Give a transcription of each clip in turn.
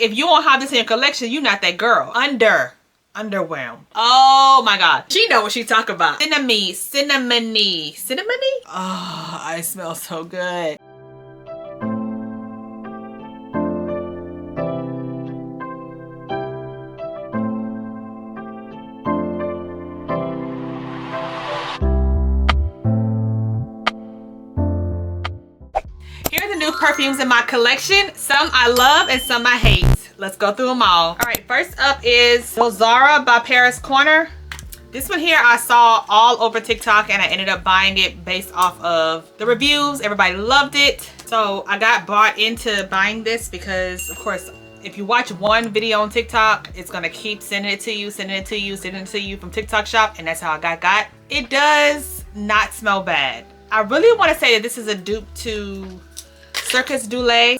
If you don't have this in your collection, you're not that girl. Underwhelmed. Oh my God. She know what she talk about. Cinnamony. Oh, I smell so good. Here are the new perfumes in my collection. Some I love and some I hate. Let's go through them all. All right, first up is Dulzara by Paris Corner. This one here I saw all over TikTok and I ended up buying it based off of the reviews. Everybody loved it. So I got bought into buying this because, of course, if you watch one video on TikTok, it's gonna keep sending it to you from TikTok shop, and that's how I got. It does not smell bad. I really want to say that this is a dupe to Circus du Lait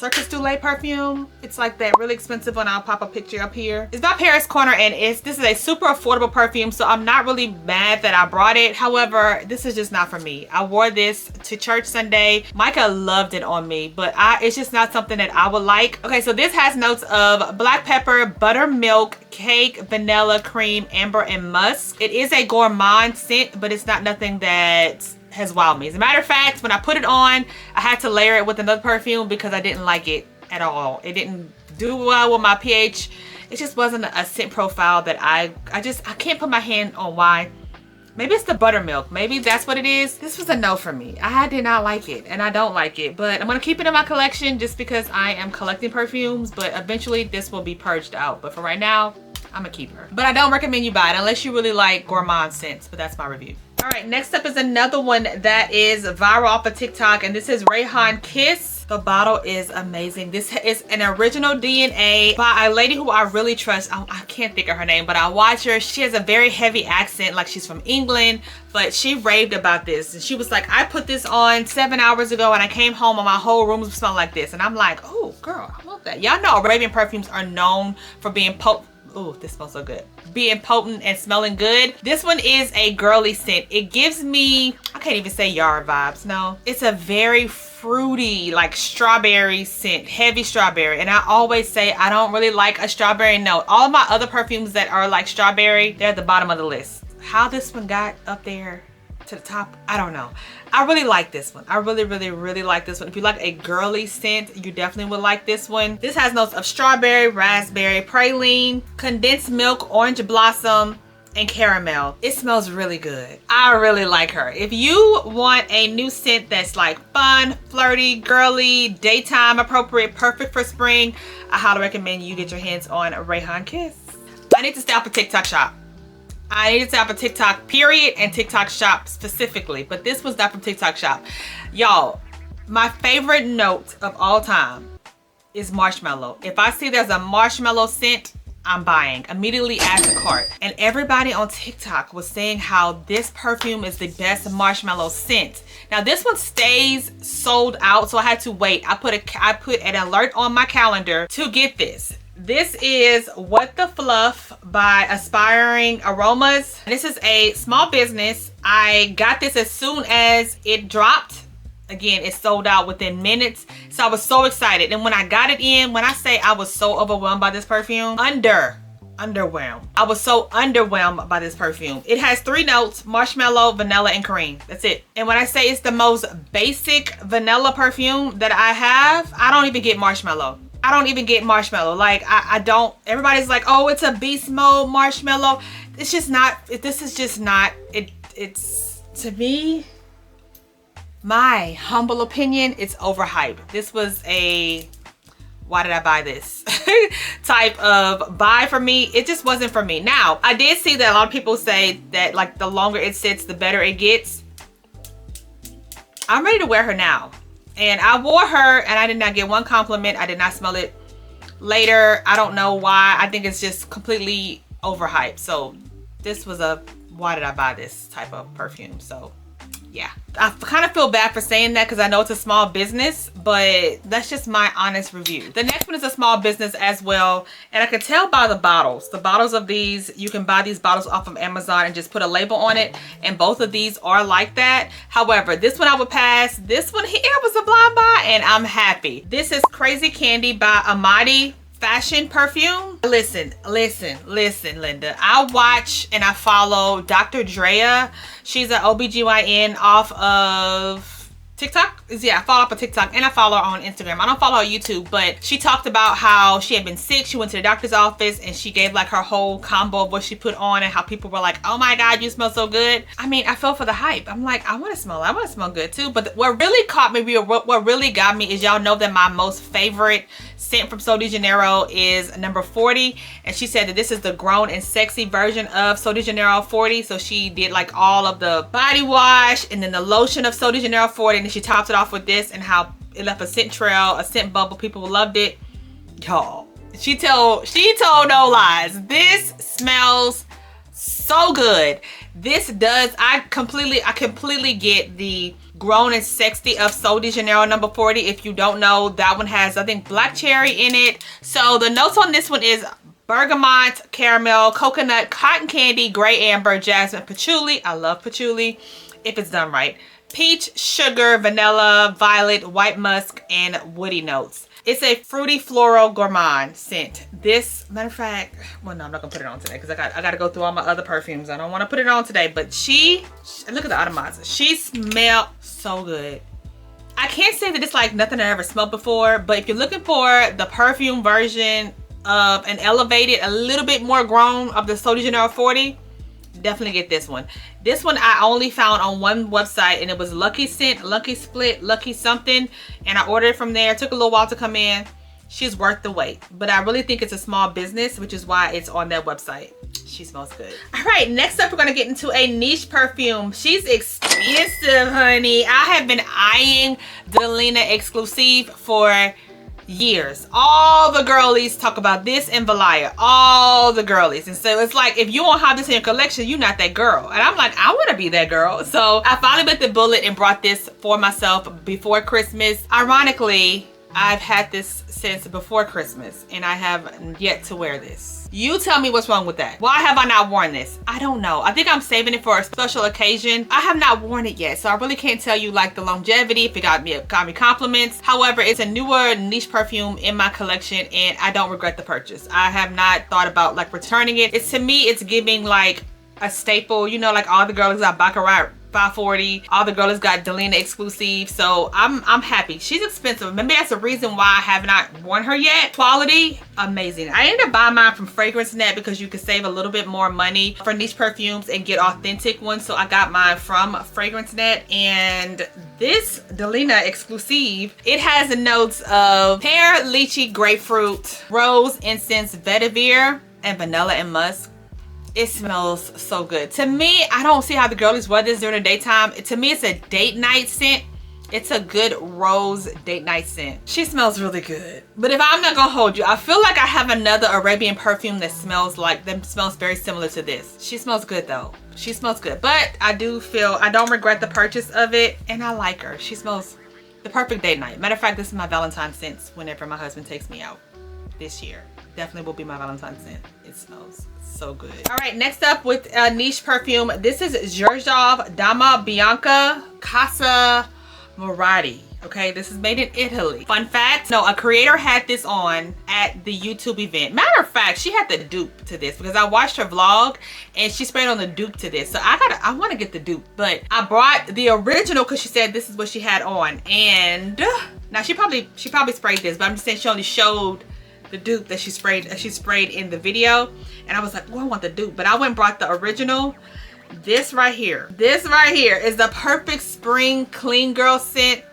perfume. It's like that really expensive one. I'll pop a picture up here. It's by Paris Corner, and this is a super affordable perfume, so I'm not really mad that I brought it. However, this is just not for me. I wore this to church Sunday. Micah loved it on me, but it's just not something that I would like. Okay, so this has notes of black pepper, buttermilk, cake, vanilla, cream, amber, and musk. It is a gourmand scent, but it's not nothing that has wowed me. As a matter of fact, when I put it on, I had to layer it with another perfume because I didn't like it at all. It didn't do well with my pH. It just wasn't a scent profile that I can't put my hand on why. Maybe it's the buttermilk. Maybe that's what it is. This was a no for me. I did not like it, and I don't like it, but I'm gonna keep it in my collection just because I am collecting perfumes, but eventually this will be purged out. But for right now, I'm gonna keep her. But I don't recommend you buy it unless you really like gourmand scents, but that's my review. All right, next up is another one that is viral off of TikTok, and this is Rayhaan Kiss. The bottle is amazing. This is an original DNA by a lady who I really trust. I can't think of her name, but I watch her. She has a very heavy accent, like she's from England, but she raved about this. And she was like, I put this on 7 hours ago and I came home and my whole room smelled like this. And I'm like, oh girl, I love that. Y'all know Arabian perfumes are known for being potent. Oh, this smells so good. Being potent and smelling good. This one is a girly scent. It gives me, I can't even say yard vibes. No, it's a very fruity, like strawberry scent, heavy strawberry. And I always say I don't really like a strawberry note. All of my other perfumes that are like strawberry, they're at the bottom of the list. How this one got up there to the top, I don't know. I really like this one. I really like this one. If you like a girly scent, you definitely would like this one. This has notes of strawberry, raspberry, praline, condensed milk, orange blossom, and caramel. It smells really good. I really like her. If you want a new scent that's like fun, flirty, girly, daytime appropriate, perfect for spring, I highly recommend you get your hands on Rayhaan Kiss. I need to stay off a TikTok shop. I needed to have a TikTok period and TikTok shop specifically, but this was not from TikTok shop. Y'all, my favorite note of all time is marshmallow. If I see there's a marshmallow scent, I'm buying. Immediately add to cart. And everybody on TikTok was saying how this perfume is the best marshmallow scent. Now this one stays sold out, so I had to wait. I put an alert on my calendar to get this. This is What the Fluff by Aspiring Aromas. This is a small business. I got this as soon as it dropped. Again, it sold out within minutes. So I was so excited. And when I got it in, when I say I was so overwhelmed by this perfume, underwhelmed. I was so underwhelmed by this perfume. It has 3 notes: marshmallow, vanilla, and cream. That's it. And when I say it's the most basic vanilla perfume that I have, I don't even get marshmallow. I don't even get marshmallow. Like, I don't. Everybody's like, oh, it's a beast mode marshmallow. It's just not. This is just not. It's, to me, my humble opinion, it's overhyped. This was a, why did I buy this type of buy for me. It just wasn't for me. Now, I did see that a lot of people say that like the longer it sits, the better it gets. I'm ready to wear her now. And I wore her and I did not get one compliment. I did not smell it later. I don't know why. I think it's just completely overhyped. So this was a, why did I buy this type of perfume? So yeah, I kind of feel bad for saying that because I know it's a small business, but that's just my honest review. The next one is a small business as well, and I could tell by the bottles. The bottles of these, you can buy these bottles off of Amazon and just put a label on it, and both of these are like that. However, this one I would pass. This one here was a blind buy, and I'm happy. This is Crazy Candy by Imati. fashion perfume. Listen, Linda. I watch and I follow Dr. Drea. She's an OBGYN off of TikTok. Yeah, I follow up on TikTok and I follow her on Instagram. I don't follow her on YouTube, but she talked about how she had been sick. She went to the doctor's office and she gave like her whole combo of what she put on and how people were like, oh my God, you smell so good. I mean, I fell for the hype. I'm like, I want to smell good too. But what really caught me, what really got me is, y'all know that my most favorite scent from Sol de Janeiro is number 40. And she said that this is the grown and sexy version of Sol de Janeiro 40. So she did like all of the body wash and then the lotion of Sol de Janeiro 40. And then she topped it off with this, and how it left a scent trail, a scent bubble. People loved it. Y'all, she told no lies. This smells so good. This does, I completely get the grown and sexy of Sol de Janeiro number 40. If you don't know, that one has, I think, black cherry in it. So the notes on this one is bergamot, caramel, coconut, cotton candy, gray amber, jasmine, patchouli. I love patchouli if it's done right. Peach, sugar, vanilla, violet, white musk, and woody notes. It's a fruity floral gourmand scent. This, matter of fact, well, no, I'm not gonna put it on today because I gotta go through all my other perfumes. I don't want to put it on today, but look at the atomizer. She smelled so good. I can't say that it's like nothing I ever smelled before, but if you're looking for the perfume version of an elevated, a little bit more grown of the Sol de Janeiro 40, definitely get this one. This one I only found on one website, and it was Lucky Scent, Lucky Split, Lucky something, and I ordered it from there. It took a little while to come in. She's worth the wait, but I really think it's a small business, which is why it's on that website. She smells good. All right, next up we're gonna get into a niche perfume. She's expensive, honey. I have been eyeing Delina Exclusif for years. All the girlies talk about this in Valaya. All the girlies. And so it's like, if you don't have this in your collection, you're not that girl. And I'm like, I want to be that girl. So I finally bit the bullet and brought this for myself before Christmas. Ironically, I've had this since before Christmas and I have yet to wear this. You tell me what's wrong with that. Why have I not worn this? I don't know. I think I'm saving it for a special occasion. I have not worn it yet, so I really can't tell you like the longevity, if it got me compliments. However, it's a newer niche perfume in my collection and I don't regret the purchase. I have not thought about like returning it. To me, it's giving like a staple. You know, like all the girls got Baccarat 540, all the girls got Delina Exclusif, so I'm happy. She's expensive. Maybe that's the reason why I have not worn her yet. Quality, amazing. I ended up buying mine from Fragrance Net because you can save a little bit more money for niche perfumes and get authentic ones, so I got mine from Fragrance Net. And this Delina Exclusif, it has the notes of pear, lychee, grapefruit, rose, incense, vetiver, and vanilla and musk. It smells so good. To me, I don't see how the girlies wear this during the daytime. To me, it's a date night scent. It's a good rose date night scent. She smells really good. But if I'm not gonna hold you, I feel like I have another Arabian perfume that smells very similar to this. She smells good though. She smells good. But I don't regret the purchase of it, and I like her. She smells the perfect date night. Matter of fact, this is my Valentine's scent whenever my husband takes me out this year. Definitely will be my Valentine's scent. It smells so good. All right, next up with a niche perfume. This is Xerjoff Dama Bianca Casa Morati. Okay, this is made in Italy. Fun fact, no, a creator had this on at the YouTube event. Matter of fact, she had the dupe to this because I watched her vlog and she sprayed on the dupe to this. So I want to get the dupe, but I brought the original because she said this is what she had on. And now she probably sprayed this, but I'm just saying she only showed the dupe that she sprayed in the video, and I was like, oh, I want the dupe, but I went and brought the original. This right here is the perfect spring clean girl scent.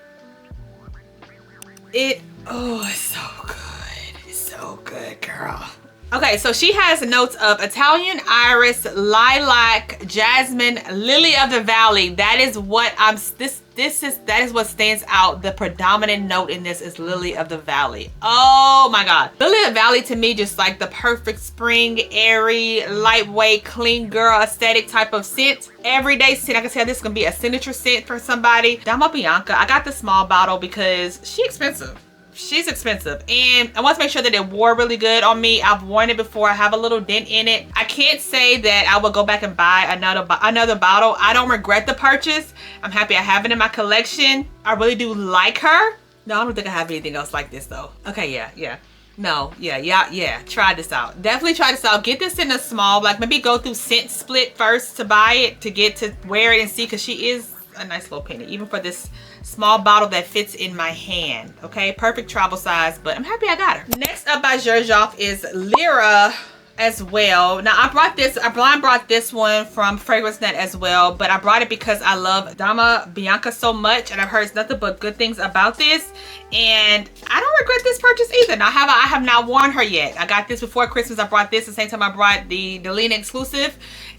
Oh, it's so good. It's so good, girl. Okay, so she has notes of Italian iris, lilac, jasmine, lily of the valley. That is what that is what stands out. The predominant note in this is lily of the valley. Oh my God. Lily of the valley to me just like the perfect spring, airy, lightweight, clean girl aesthetic type of scent. Everyday scent. I can say this is gonna be a signature scent for somebody. Dama Bianca. I got the small bottle because she's expensive. She's expensive, and I want to make sure that it wore really good on me. I've worn it before. I have a little dent in it. I can't say that I will go back and buy another bottle. I don't regret the purchase. I'm happy I have it in my collection. I really do like her. No, I don't think I have anything else like this though. Okay, yeah. No, yeah. Try this out. Definitely try this out. Get this in a small, like maybe go through Scent Split first to buy it, to get to wear it and see, because she is a nice little penny, even for this small bottle that fits in my hand. Okay, perfect travel size, but I'm happy I got her. Next up by Xerjoff is Lira as well. Now I blind brought this one from Fragrance Net as well, but I brought it because I love Dama Bianca so much, and I've heard nothing but good things about this, and I don't regret this purchase either. Now I have not worn her yet. I got this before Christmas. I brought this the same time I brought the Delina Exclusif,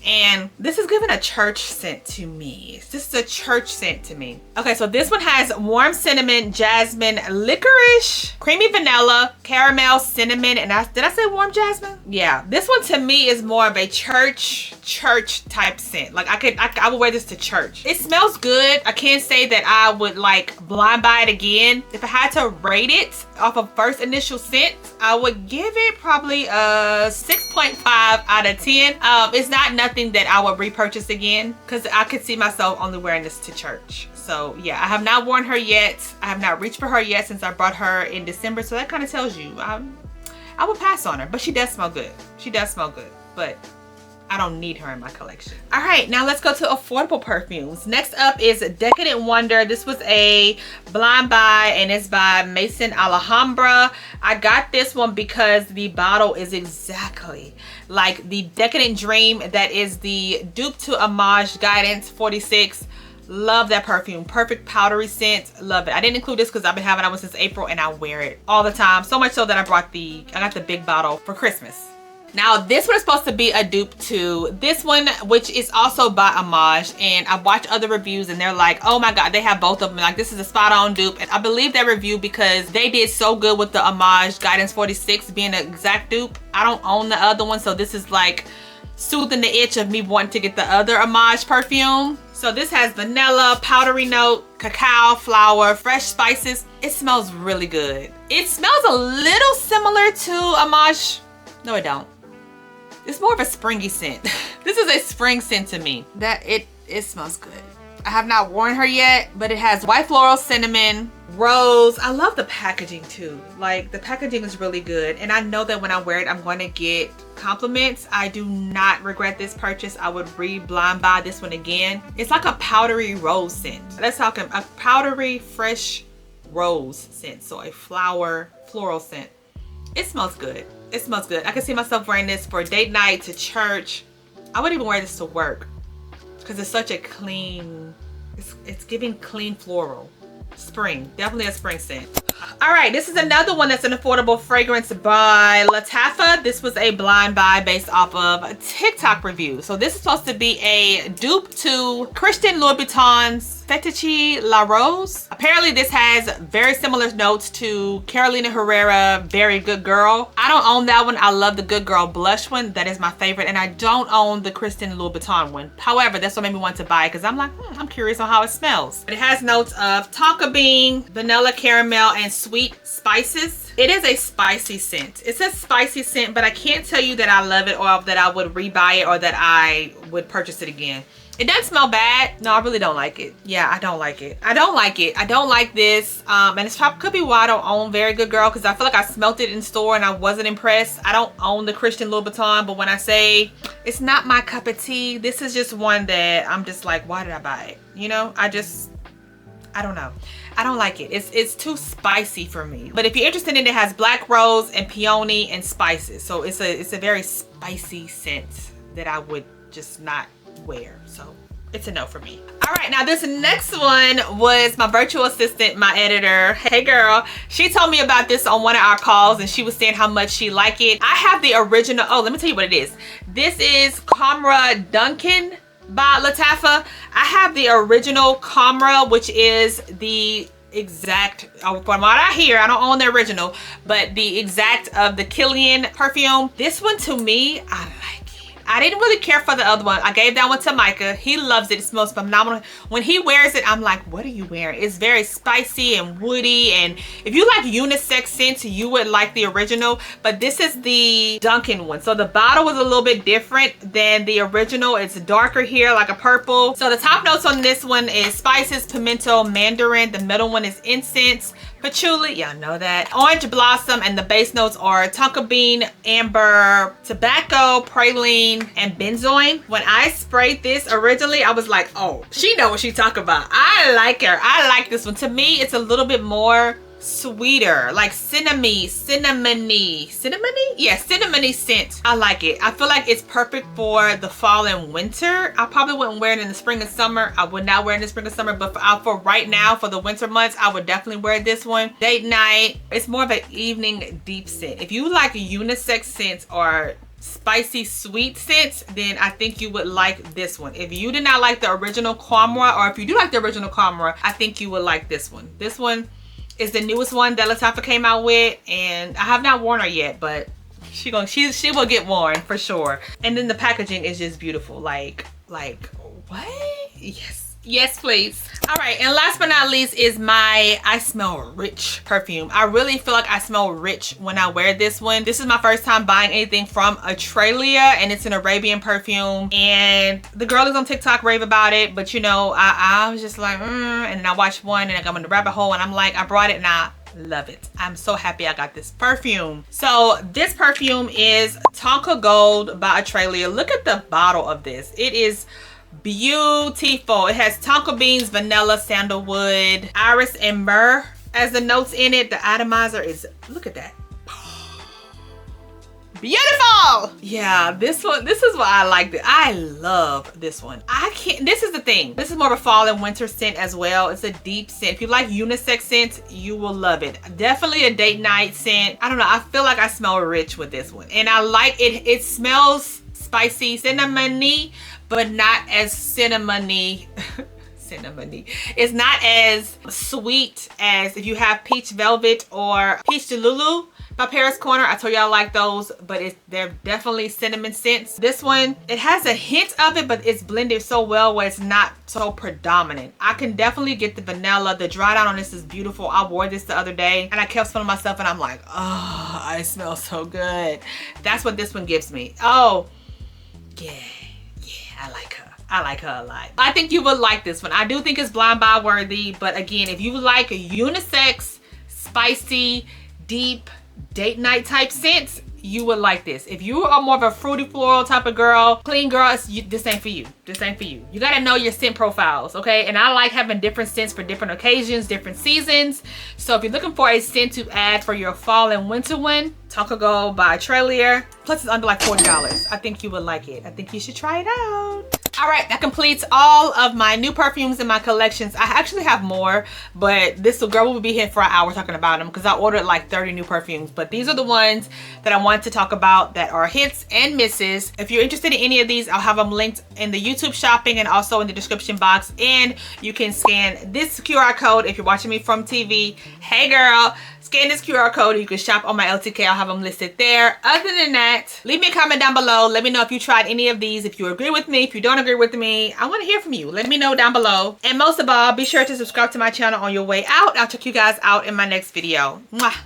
and this is giving a church scent to me. It's just a church scent to me. Okay, so this one has warm cinnamon, jasmine, licorice, creamy vanilla, caramel, cinnamon, and did I say warm jasmine? Yeah, this one to me is more of a church type scent. Like I would wear this to church. It smells good. I can't say that I would like blind buy it again. If I had to rate it off of first initial scent, I would give it probably a 6.5 out of 10. It's not nothing that I would repurchase again, because I could see myself only wearing this to church. So yeah, I have not worn her yet. I have not reached for her yet since I brought her in December. So that kind of tells you I would pass on her, but she does smell good. She does smell good, but I don't need her in my collection. All right, now let's go to affordable perfumes. Next up is Decadent Wonder. This was a blind buy, and it's by Maison Alhambra. I got this one because the bottle is exactly like the Decadent Dream that is the dupe to Homage Guidance 46. Love that perfume. Perfect powdery scent. Love it. I didn't include this because I've been having that one since April, and I wear it all the time. So much so that I got the big bottle for Christmas. Now this one is supposed to be a dupe to this one, which is also by Homage, and I watched other reviews and they're like, oh my god, they have both of them, like this is a spot on dupe. And I believe that review because they did so good with the Homage Guidance 46 being an exact dupe. I don't own the other one, so this is like soothing the itch of me wanting to get the other Homage perfume. So this has vanilla, powdery note, cacao, flower, fresh spices. It smells really good. It smells a little similar to Homage. No, it don't. It's more of a springy scent. This is a spring scent to me. It smells good. I have not worn her yet, but it has white floral, cinnamon, rose. I love the packaging too. Like the packaging is really good, and I know that when I wear it, I'm going to get compliments. I do not regret this purchase. I would blind buy this one again. It's like a powdery rose scent. Let's talk a powdery fresh rose scent. So a floral scent. It smells good. It smells good. I can see myself wearing this for date night, to church. I would even wear this to work because it's such a clean, it's giving clean floral. Spring, definitely a spring scent. All right, this is another one that's an affordable fragrance by Lattafa. This was a blind buy based off of a TikTok review. So this is supposed to be a dupe to Christian Louboutin's Fetiche La Rose. Apparently this has very similar notes to Carolina Herrera Very Good Girl. I don't own that one. I love the Good Girl blush one. That is my favorite. And I don't own the Christian Louboutin one. However, that's what made me want to buy it, because I'm like, I'm curious on how it smells. It has notes of tonka bean, vanilla, caramel, and sweet spices. It is a spicy scent. It's a spicy scent, but I can't tell you that I love it or that I would rebuy it or that I would purchase it again. It doesn't smell bad. No, I really don't like it. Yeah, I don't like it. I don't like it. I don't like this. And it's probably could be why I don't own Very Good Girl, because I feel like I smelt it in store and I wasn't impressed. I don't own the Christian Louboutin, but when I say it's not my cup of tea, this is just one that I'm just like, why did I buy it? You know, I don't know. I don't like it. It's too spicy for me. But if you're interested in it, it has black rose and peony and spices. So it's a very spicy scent that I would just not wear. So it's a no for me. All right, now this next one was my virtual assistant, my editor. Hey girl, she told me about this on one of our calls, and she was saying how much she liked it. I have the original. Oh, let me tell you what it is. This is Kwarma Dunkhan by Lattafa. I have the original Kamrah, which is the exact, from what I hear, I don't own the original, but the exact of the Killian perfume. This one to me, I like it. I didn't really care for the other one. I gave that one to Micah. He loves it. It smells phenomenal. When he wears it, I'm like, what are you wearing? It's very spicy and woody, and if you like unisex scents, you would like the original, but this is the Dunkhan one. So the bottle was a little bit different than the original. It's darker here, like a purple. So the top notes on this one is spices, pimento, mandarin. The middle one is incense, patchouli, y'all know that. Orange blossom, and the base notes are tonka bean, amber, tobacco, praline, and benzoin. When I sprayed this originally, I was like, oh, she know what she talking about. I like her. I like this one. To me, it's a little bit more sweeter, like cinnamony scent. I like it. I feel like it's perfect for the fall and winter. I probably wouldn't wear it in the spring and summer. I would not wear it in the spring and summer, but for right now, for the winter months, I would definitely wear this one. Date night, it's more of an evening deep scent. If you like unisex scents or spicy sweet scents, then I think you would like this one. If you did not like the original Kamrah, or if you do like the original Kamrah, I think you would like this one. This one is the newest one that Lattafa came out with, and I have not worn her yet, but she will get worn for sure. And then the packaging is just beautiful. Like what? Yes, please. All right, and last but not least is my I Smell Rich perfume. I really feel like I smell rich when I wear this one. This is my first time buying anything from Atralia, and it's an Arabian perfume. And the girlies on TikTok rave about it, but you know, I was just like, and then I watched one, and I got in the rabbit hole, and I'm like, I brought it, and I love it. I'm so happy I got this perfume. So this perfume is Tonka Gold by Atralia. Look at the bottle of this. It is beautiful. It has tonka beans, vanilla, sandalwood, iris, and myrrh as the notes in it. The atomizer is, look at that. Beautiful. Yeah, this one, this is what I like. I love this one. This is the thing. This is more of a fall and winter scent as well. It's a deep scent. If you like unisex scents, you will love it. Definitely a date night scent. I don't know. I feel like I smell rich with this one. And I like it. It smells spicy, cinnamony, but not as cinnamony. It's not as sweet as if you have Peach Velvet or Peach Delulu by Paris Corner. I told you I like those, but they're definitely cinnamon scents. This one, it has a hint of it, but it's blended so well where it's not so predominant. I can definitely get the vanilla. The dry down on this is beautiful. I wore this the other day and I kept smelling myself and I'm like, oh, I smell so good. That's what this one gives me. Oh, yeah, I like her. I like her a lot. I think you would like this one. I do think it's blind buy worthy, but again, if you like a unisex, spicy, deep date night type scents, you would like this. If you are more of a fruity floral type of girl, clean girl, this ain't for you. This ain't for you. You gotta know your scent profiles, okay? And I like having different scents for different occasions, different seasons. So if you're looking for a scent to add for your fall and winter one, Tonka Gold by Atralia. Plus it's under like $40. I think you would like it. I think you should try it out. All right, that completes all of my new perfumes in my collections. I actually have more, but this girl will be here for an hour talking about them because I ordered like 30 new perfumes. But these are the ones that I wanted to talk about that are hits and misses. If you're interested in any of these, I'll have them linked in the YouTube shopping and also in the description box. And you can scan this QR code if you're watching me from TV. Hey girl, scan this QR code. You can shop on my LTK. I'll have them listed there. Other than that, leave me a comment down below. Let me know if you tried any of these. If you agree with me, if you don't agree with me, I want to hear from you. Let me know down below. And most of all, be sure to subscribe to my channel on your way out. I'll check you guys out in my next video. Mwah.